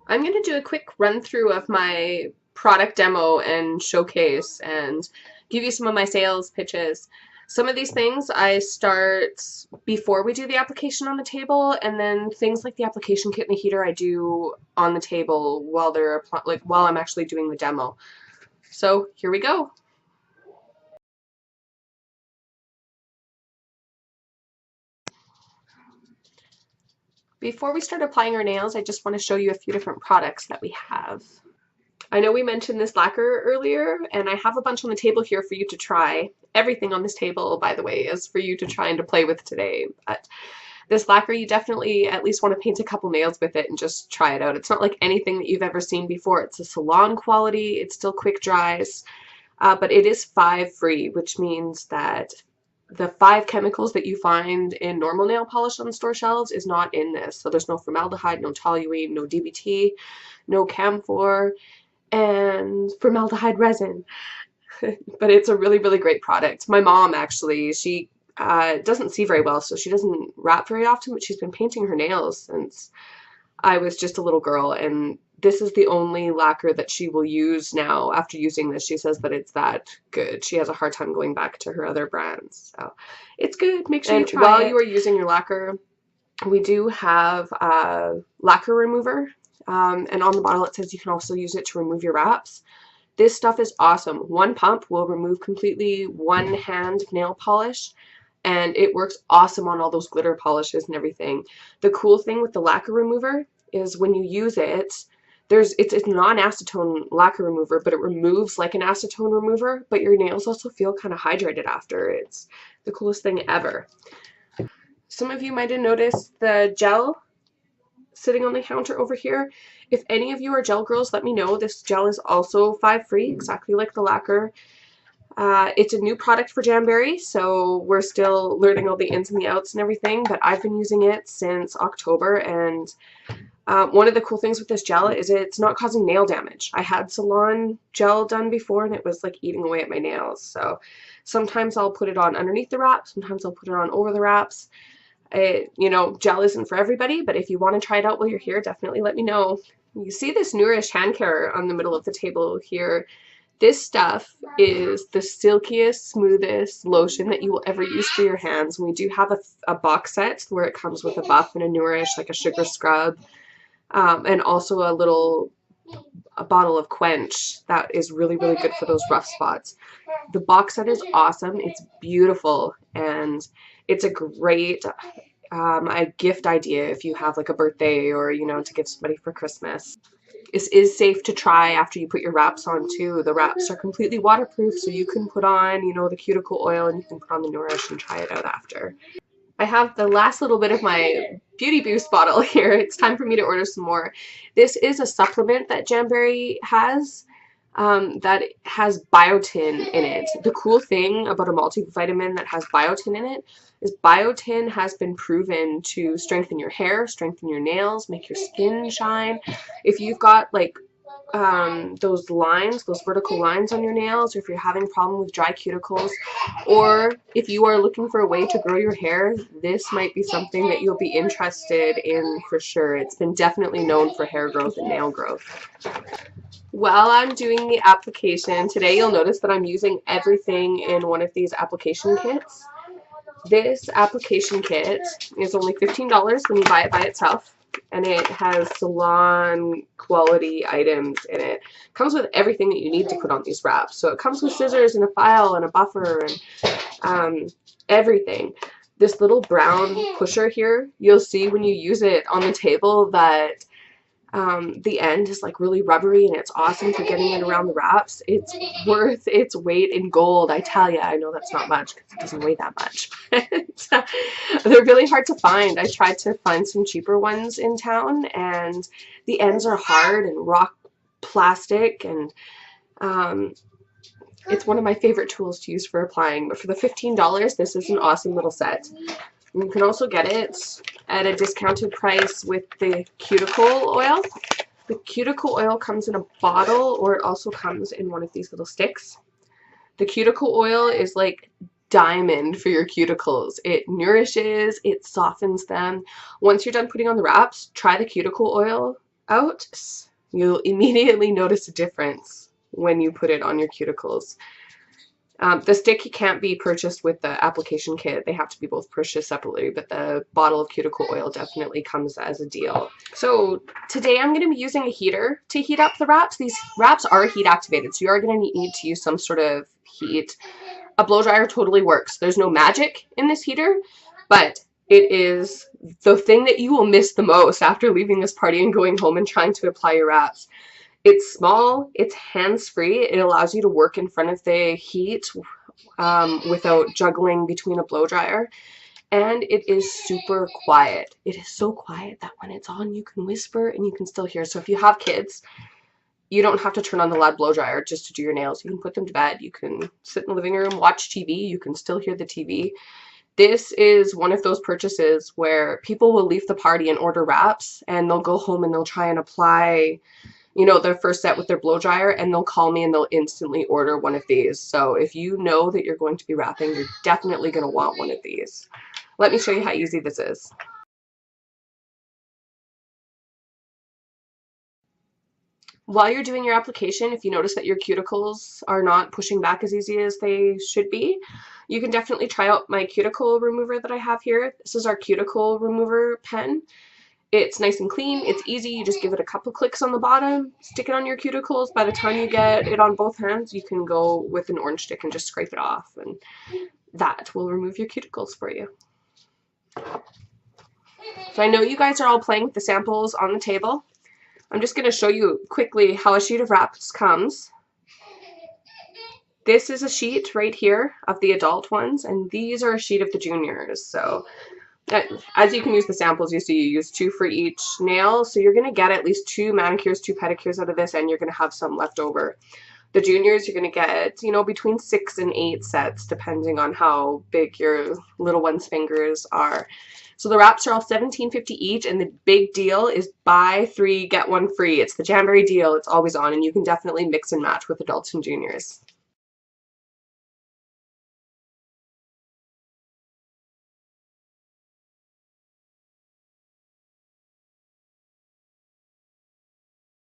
I'm going to do a quick run through of my product demo and showcase and give you some of my sales pitches. Some of these things I start before we do the application on the table, and then things like the application kit and the heater I do on the table while while I'm actually doing the demo. So here we go. Before we start applying our nails, I just want to show you a few different products that we have. I know we mentioned this lacquer earlier, and I have a bunch on the table here for you to try. Everything on this table, by the way, is for you to try and to play with today. But this lacquer, you definitely at least want to paint a couple nails with it and just try it out. It's not like anything that you've ever seen before. It's a salon quality. It still quick dries, but it is 5 free, which means that the 5 chemicals that you find in normal nail polish on store shelves is not in this. So there's no formaldehyde, no toluene, no DBT, no camphor, and formaldehyde resin. But it's a really, really great product. My mom actually, she doesn't see very well, so she doesn't wrap very often, but she's been painting her nails since I was just a little girl, and this is the only lacquer that she will use now after using this. She says that it's that good. She has a hard time going back to her other brands. So it's good. Make sure you try it. While you are using your lacquer, we do have a lacquer remover. And on the bottle it says you can also use it to remove your wraps. This stuff is awesome. One pump will remove completely one hand nail polish, and it works awesome on all those glitter polishes and everything. The cool thing with the lacquer remover is when you use it, it's a non-acetone lacquer remover, but it removes like an acetone remover, but your nails also feel kind of hydrated after. It's the coolest thing ever. Some of you might have noticed the gel sitting on the counter over here. If any of you are gel girls, let me know. This gel is also 5 free, exactly like the lacquer. It's a new product for Jamberry, so we're still learning all the ins and the outs and everything, but I've been using it since October, and one of the cool things with this gel is it's not causing nail damage. I had salon gel done before, and it was like eating away at my nails, so sometimes I'll put it on underneath the wrap, sometimes I'll put it on over the wraps. You know, gel isn't for everybody, but if you want to try it out while you're here, definitely let me know. You see this Nourish hand care on the middle of the table here. This stuff is the silkiest, smoothest lotion that you will ever use for your hands. And we do have a box set where it comes with a buff and a Nourish, like a sugar scrub, and also a bottle of Quench that is really, really good for those rough spots. The box set is awesome. It's beautiful, and it's a great a gift idea if you have like a birthday or, you know, to give somebody for Christmas. This is safe to try after you put your wraps on too. The wraps are completely waterproof, so you can put on, you know, the Cuticle Oil, and you can put on the Nourish and try it out after. I have the last little bit of my Beauty Boost bottle here. It's time for me to order some more. This is a supplement that Jamberry has that has biotin in it. The cool thing about a multivitamin that has biotin in it is biotin has been proven to strengthen your hair, strengthen your nails, make your skin shine. If you've got like those lines, those vertical lines on your nails, or if you're having a problem with dry cuticles, or if you are looking for a way to grow your hair, this might be something that you'll be interested in for sure. It's been definitely known for hair growth and nail growth. While I'm doing the application today, you'll notice that I'm using everything in one of these application kits. This application kit is only $15 when you buy it by itself, and it has salon quality items in it. It comes with everything that you need to put on these wraps. So it comes with scissors and a file and a buffer and everything. This little brown pusher here, you'll see when you use it on the table that the end is like really rubbery, and it's awesome for getting it around the wraps. It's worth its weight in gold, I tell you. I know that's not much because it doesn't weigh that much. They're really hard to find. I tried to find some cheaper ones in town, and the ends are hard and rock plastic, and it's one of my favorite tools to use for applying. But for the $15, this is an awesome little set. And you can also get it at a discounted price with the Cuticle Oil. The Cuticle Oil comes in a bottle, or it also comes in one of these little sticks. The Cuticle Oil is like diamond for your cuticles. It nourishes, it softens them. Once you're done putting on the wraps, try the Cuticle Oil out, you'll immediately notice a difference when you put it on your cuticles. The stick can't be purchased with the application kit. They have to be both purchased separately, but the bottle of cuticle oil definitely comes as a deal. So today I'm going to be using a heater to heat up the wraps. These wraps are heat activated, so you are going to need to use some sort of heat. A blow dryer totally works. There's no magic in this heater, but it is the thing that you will miss the most after leaving this party and going home and trying to apply your wraps. It's small, it's hands-free, it allows you to work in front of the heat without juggling between a blow dryer, and it is super quiet. It is so quiet that when it's on, you can whisper and you can still hear. So if you have kids, you don't have to turn on the loud blow dryer just to do your nails. You can put them to bed, you can sit in the living room, watch TV, you can still hear the TV. This is one of those purchases where people will leave the party and order wraps, and they'll go home and they'll try and apply, you know, their first set with their blow dryer, and they'll call me and they'll instantly order one of these. So if you know that you're going to be wrapping, you're definitely going to want one of these. Let me show you how easy this is. While you're doing your application, if you notice that your cuticles are not pushing back as easy as they should be, you can definitely try out my cuticle remover that I have here. This is our cuticle remover pen. It's nice and clean, it's easy, you just give it a couple clicks on the bottom, stick it on your cuticles. By the time you get it on both hands, you can go with an orange stick and just scrape it off, and that will remove your cuticles for you. So I know you guys are all playing with the samples on the table. I'm just going to show you quickly how a sheet of wraps comes. This is a sheet right here of the adult ones, and these are a sheet of the juniors. So as you can use the samples, you see you use 2 for each nail, so you're going to get at least 2 manicures, 2 pedicures out of this, and you're going to have some left over. The juniors, you're going to get, you know, between 6 and 8 sets, depending on how big your little one's fingers are. So the wraps are all $17.50 each, and the big deal is buy 3, get 1 free. It's the Jamberry deal. It's always on, and you can definitely mix and match with adults and juniors.